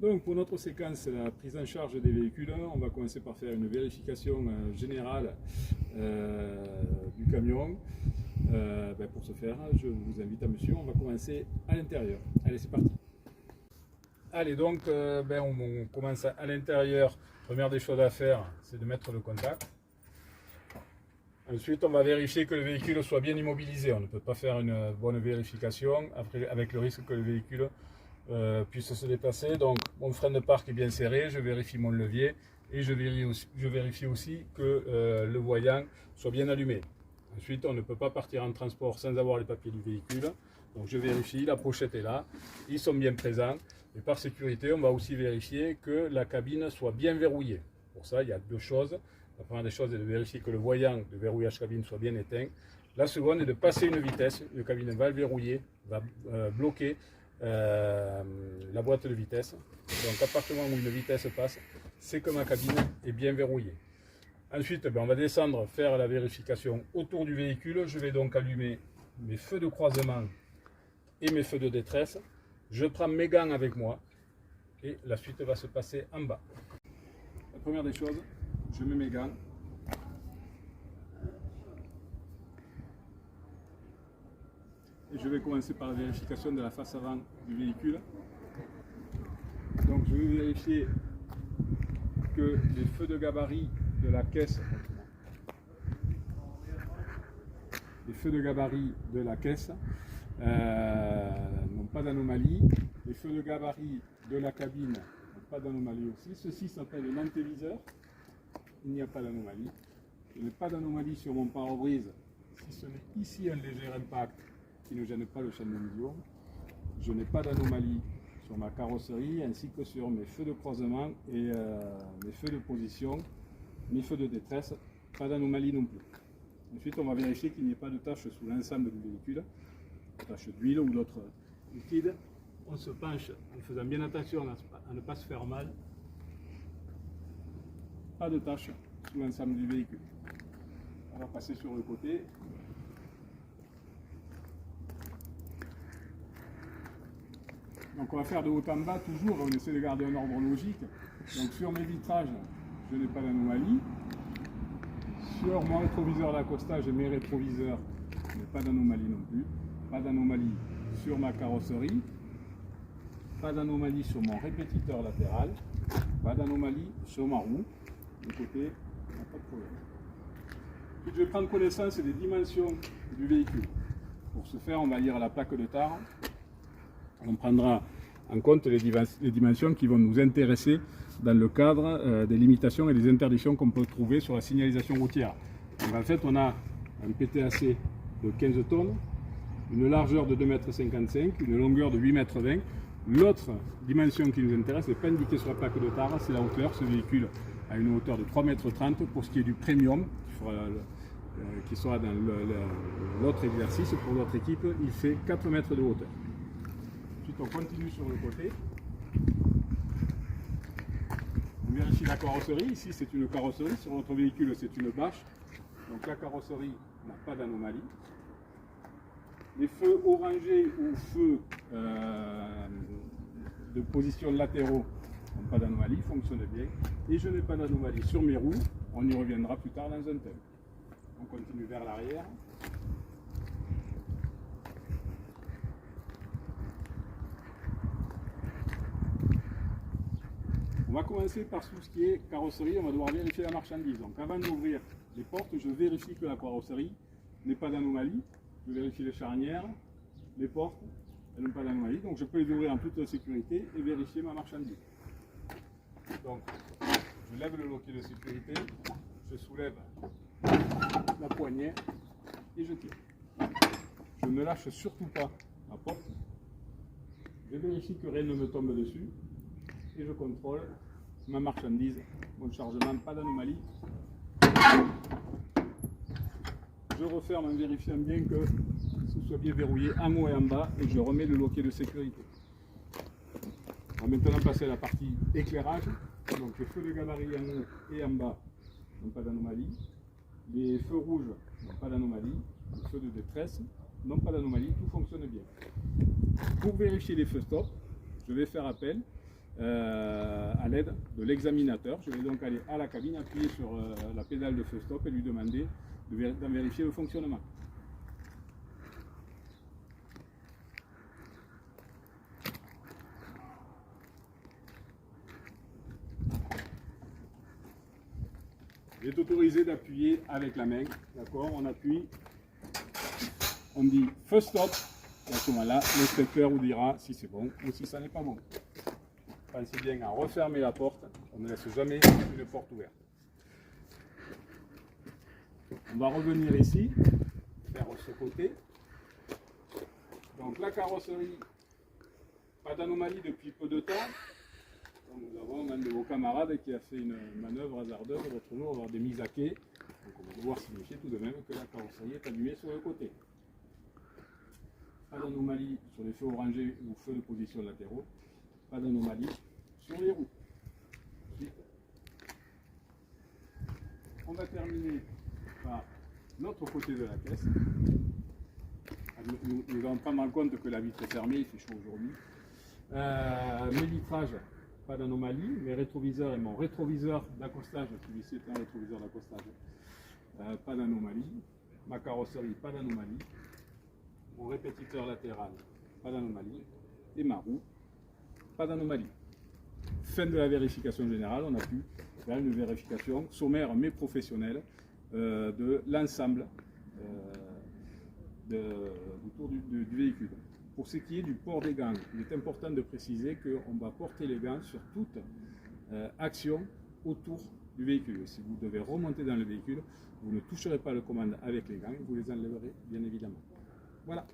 Donc pour notre séquence, la prise en charge des véhicules, on va commencer par faire une vérification générale du camion. Pour ce faire, je vous invite à me suivre, on va commencer à l'intérieur. Allez, c'est parti. Allez, donc on commence à l'intérieur. Première des choses à faire, c'est de mettre le contact. Ensuite, on va vérifier que le véhicule soit bien immobilisé. On ne peut pas faire une bonne vérification avec le risque que le véhicule puisse se déplacer. Donc, mon frein de parc est bien serré, je vérifie mon levier et je vérifie aussi que le voyant soit bien allumé. Ensuite, on ne peut pas partir en transport sans avoir les papiers du véhicule. Donc, je vérifie, la pochette est là, ils sont bien présents. Et par sécurité, on va aussi vérifier que la cabine soit bien verrouillée. Pour ça, il y a deux choses. La première des choses est de vérifier que le voyant de verrouillage cabine soit bien éteint. La seconde est de passer une vitesse. Le cabine va le verrouiller, va bloquer la boîte de vitesse. Donc à partir du moment où une vitesse passe, c'est que ma cabine est bien verrouillée. Ensuite, on va descendre, faire la vérification autour du véhicule. Je vais donc allumer mes feux de croisement et mes feux de détresse. Je prends mes gants avec moi et la suite va se passer en bas. La première des choses, je mets mes gants. Et je vais commencer par la vérification de la face avant du véhicule. Donc je vais vérifier que les feux de gabarit de la caisse, n'ont pas d'anomalie. Les feux de gabarit de la cabine n'ont pas d'anomalie aussi. Ceci s'appelle un antéviseur. Il n'y a pas d'anomalie. Je n'ai pas d'anomalie sur mon pare-brise, si ce n'est ici un léger impact qui ne gêne pas le châssis médium. Je n'ai pas d'anomalie sur ma carrosserie ainsi que sur mes feux de croisement et mes feux de position, mes feux de détresse. Pas d'anomalie non plus. Ensuite, on va vérifier qu'il n'y ait pas de taches sous l'ensemble du véhicule, taches d'huile ou d'autres liquides. On se penche en faisant bien attention à ne pas se faire mal. Pas de taches sous l'ensemble du véhicule. On va passer sur le côté. Donc on va faire de haut en bas toujours, on essaie de garder un ordre logique. Donc sur mes vitrages, je n'ai pas d'anomalie. Sur mon rétroviseur d'accostage et mes rétroviseurs, je n'ai pas d'anomalie non plus. Pas d'anomalie sur ma carrosserie. Pas d'anomalie sur mon répétiteur latéral. Pas d'anomalie sur ma roue. De côté, il n'y a pas de problème. Puis je vais prendre connaissance des dimensions du véhicule. Pour ce faire, on va lire la plaque de tare. On prendra en compte les dimensions qui vont nous intéresser dans le cadre des limitations et des interdictions qu'on peut trouver sur la signalisation routière. Donc en fait, on a un PTAC de 15 tonnes, une largeur de 2,55 m, une longueur de 8,20 m. L'autre dimension qui nous intéresse n'est pas indiquée sur la plaque de tare, c'est la hauteur. Ce véhicule a une hauteur de 3,30 m. Pour ce qui est du premium, qui sera dans l'autre exercice, pour notre équipe, il fait 4 mètres de hauteur. Ensuite, on continue sur le côté. On vérifie la carrosserie. Ici, c'est une carrosserie. Sur notre véhicule, c'est une bâche. Donc la carrosserie n'a pas d'anomalie. Les feux orangés ou feux de position latéraux n'ont pas d'anomalie, fonctionnent bien. Et je n'ai pas d'anomalie sur mes roues. On y reviendra plus tard dans un thème. On continue vers l'arrière. On va commencer par tout ce qui est carrosserie, on va devoir vérifier la marchandise. Donc avant d'ouvrir les portes, je vérifie que la carrosserie n'ait pas d'anomalie. Je vérifie les charnières, les portes, elles n'ont pas d'anomalie. Donc je peux les ouvrir en toute sécurité et vérifier ma marchandise. Donc je lève le loquet de sécurité, je soulève la poignée et je tire. Je ne lâche surtout pas la porte. Je vérifie que rien ne me tombe dessus. Et je contrôle ma marchandise, mon chargement, pas d'anomalie. Je referme en vérifiant bien que ce soit bien verrouillé en haut et en bas et je remets le loquet de sécurité. On va maintenant passer à la partie éclairage. Donc les feux de gabarit en haut et en bas n'ont pas d'anomalie. Les feux rouges n'ont pas d'anomalie. Les feux de détresse n'ont pas d'anomalie. Tout fonctionne bien. Pour vérifier les feux stop, je vais faire appel à l'aide de l'examinateur. Je vais donc aller à la cabine, appuyer sur la pédale de feu stop et lui demander d'en vérifier le fonctionnement. Il est autorisé d'appuyer avec la main, d'accord? On appuie, on dit feu stop, et à ce moment-là, l'inspecteur vous dira si c'est bon ou si ça n'est pas bon. Pensez bien à refermer la porte, on ne laisse jamais une porte ouverte. On va revenir ici, vers ce côté. Donc la carrosserie, pas d'anomalie depuis peu de temps. Nous avons un de vos camarades qui a fait une manœuvre hasardeuse l'autre jour lors des mises à quai. Donc on va devoir signifier tout de même que la carrosserie est allumée sur le côté. Pas d'anomalie sur les feux orangés ou feux de position latéraux. Pas d'anomalie sur les roues. Ensuite, on va terminer par l'autre côté de la caisse. Nous allons prendre en compte que la vitre est fermée, il fait chaud aujourd'hui. Mes vitrages, pas d'anomalie. Mes rétroviseurs et mon rétroviseur d'accostage, celui-ci est un rétroviseur d'accostage, pas d'anomalie. Ma carrosserie, pas d'anomalie. Mon répétiteur latéral, pas d'anomalie. Et ma roue, pas d'anomalie. Fin de la vérification générale, on a pu faire une vérification sommaire mais professionnelle de l'ensemble du véhicule. Pour ce qui est du port des gants, il est important de préciser qu'on va porter les gants sur toute action autour du véhicule. Si vous devez remonter dans le véhicule, vous ne toucherez pas le commande avec les gants, vous les enlèverez bien évidemment. Voilà.